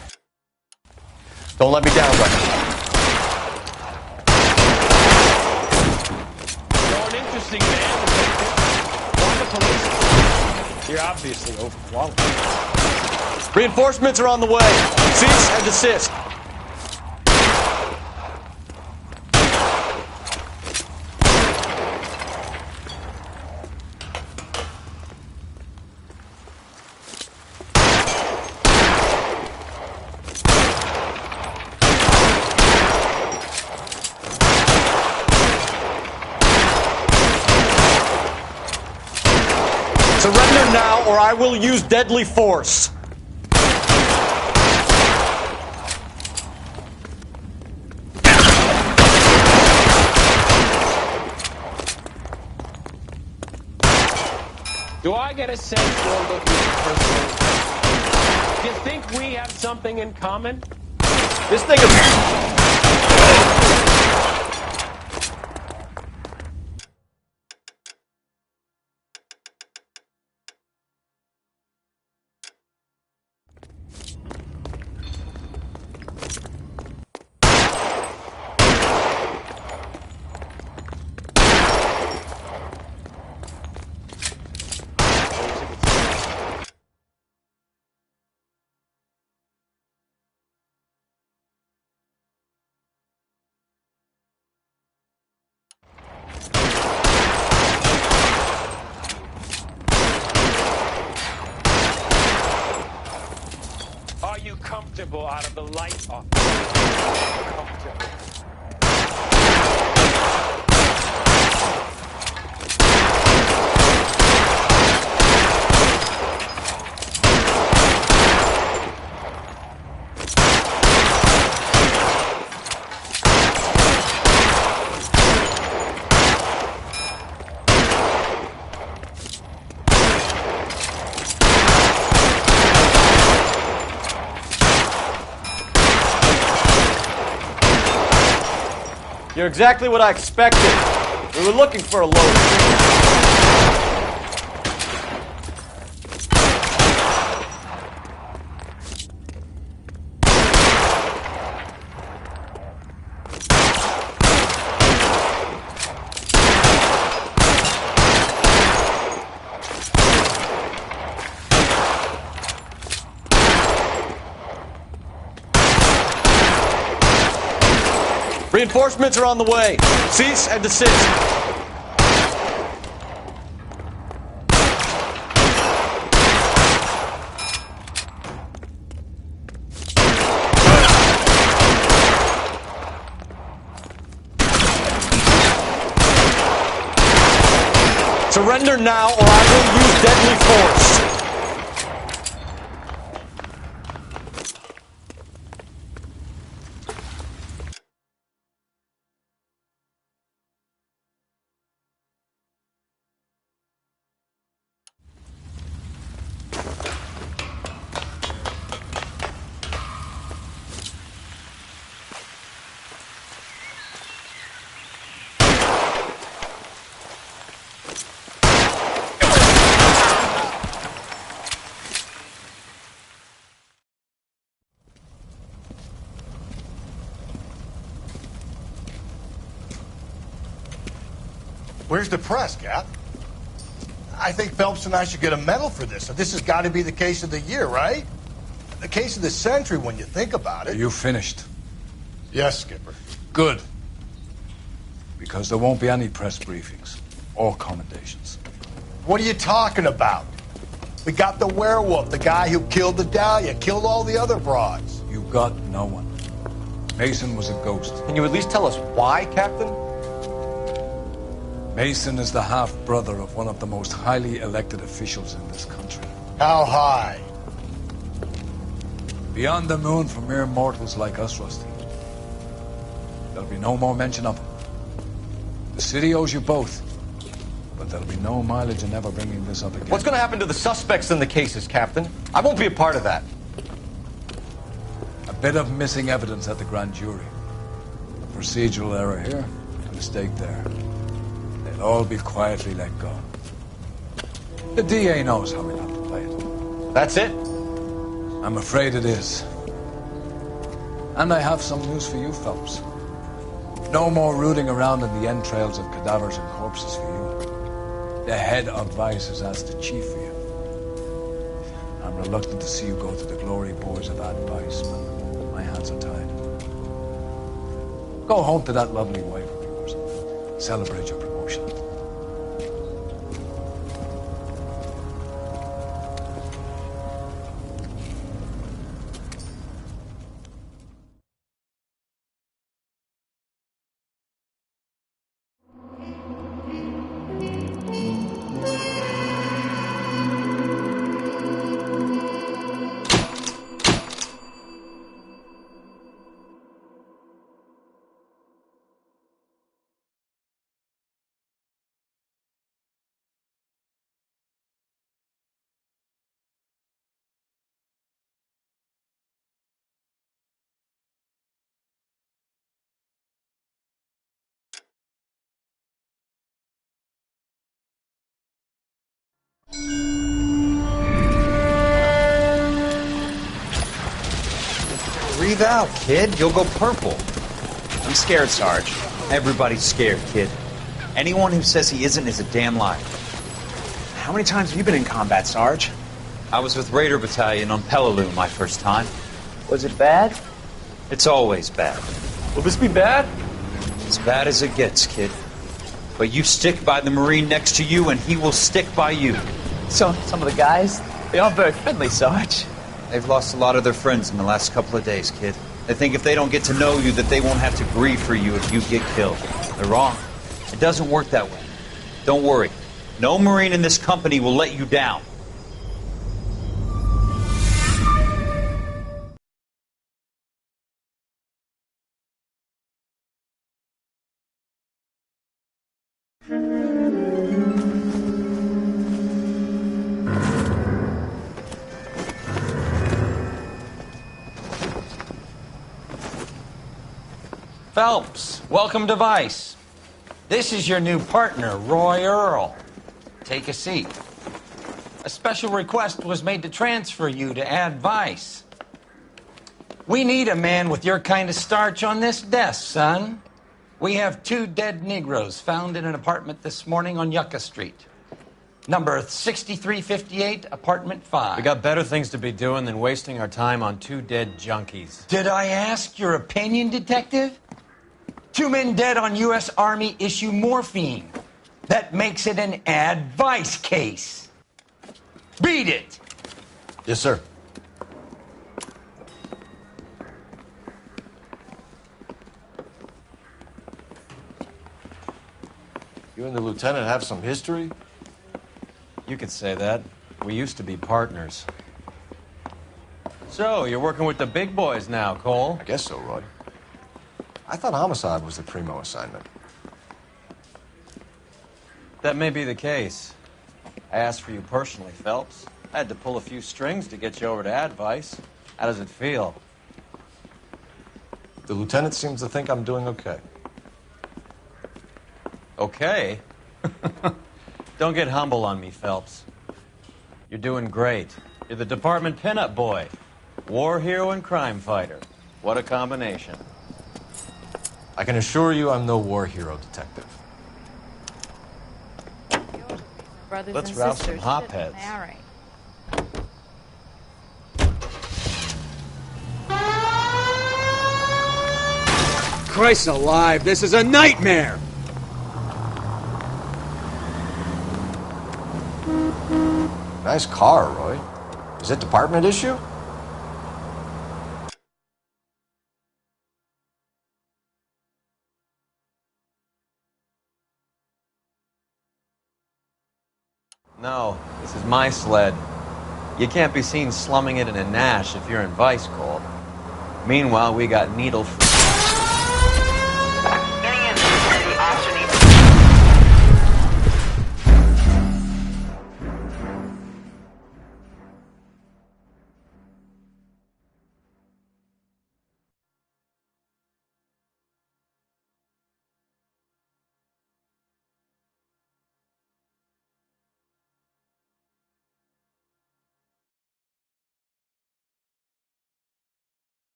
Don't let me down, buddy. You're an interesting man, detective. Why the police? You're obviously overqualified. Reinforcements are on the way. Cease and desist. Surrender now, or I will use deadly force. Do I get a sense you're looking for personal? Do you think we have something in common? This thing is... Are you comfortable out of the light off? Comfortable. You're exactly what I expected. We were looking for a load. Reinforcements are on the way. Cease and desist. Surrender now, or I will use deadly force. Where's the press, Cap? I think Phelps and I should get a medal for this. So this has got to be the case of the year, right? The case of the century when you think about it. Are you finished? Yes, Skipper. Good. Because there won't be any press briefings or commendations. What are you talking about? We got the werewolf, the guy who killed the Dahlia, killed all the other broads. You got no one. Mason was a ghost. Can you at least tell us why, Captain? Mason is the half-brother of one of the most highly elected officials in this country. How high? Beyond the moon for mere mortals like us, Rusty. There'll be no more mention of him. The city owes you both, but there'll be no mileage in ever bringing this up again. What's going to happen to the suspects in the cases, Captain? I won't be a part of that. A bit of missing evidence at the grand jury. A procedural error here, a mistake there. they'll all be quietly let go. The DA knows how we like to play it. That's it? I'm afraid it is. And I have some news for you, Phelps. No more rooting around in the entrails of cadavers and corpses for you. The head of Vice has asked the chief for you. I'm reluctant to see you go to the glory boys of advice, but my hands are tied. Go home to that lovely wife of yours. Celebrate your promotion. Breathe out, kid. You'll go purple. I'm scared, Sarge. Everybody's scared, kid. Anyone who says he isn't is a damn liar. How many times have you been in combat, Sarge? I was with Raider Battalion on Peleliu my first time. Was it bad? It's always bad. Will this be bad? As bad as it gets, kid. But you stick by the Marine next to you, and he will stick by you. So, some of the guys, they aren't very friendly, Sarge. They've lost a lot of their friends in the last couple of days, kid. They think if they don't get to know you, that they won't have to grieve for you if you get killed. They're wrong. It doesn't work that way. Don't worry. No Marine in this company will let you down. Phelps, welcome to Vice. This is your new partner, Roy Earl. Take a seat. A special request was made to transfer you to Vice. We need a man with your kind of starch on this desk, son. We have 2 dead Negroes found in an apartment this morning on Yucca Street. Number 6358, apartment 5. We got better things to be doing than wasting our time on 2 dead junkies. Did I ask your opinion, detective? 2 men dead on U.S. Army issue morphine. That makes it an Vice case. Beat it! Yes, sir. You and the lieutenant have some history? You could say that. We used to be partners. So, you're working with the big boys now, Cole? I guess so, Roy. I thought homicide was the primo assignment. That may be the case. I asked for you personally, Phelps. I had to pull a few strings to get you over to Advice. How does it feel? The lieutenant seems to think I'm doing okay. Okay? Don't get humble on me, Phelps. You're doing great. You're the department pinup boy. War hero and crime fighter. What a combination. I can assure you I'm no war hero, detective. Let's rouse some hopheads. Christ alive, this is a nightmare! Nice car, Roy. Is it department issue? No, this is my sled. You can't be seen slumming it in a Nash if you're in Vice, Cole. Meanwhile, we got needle...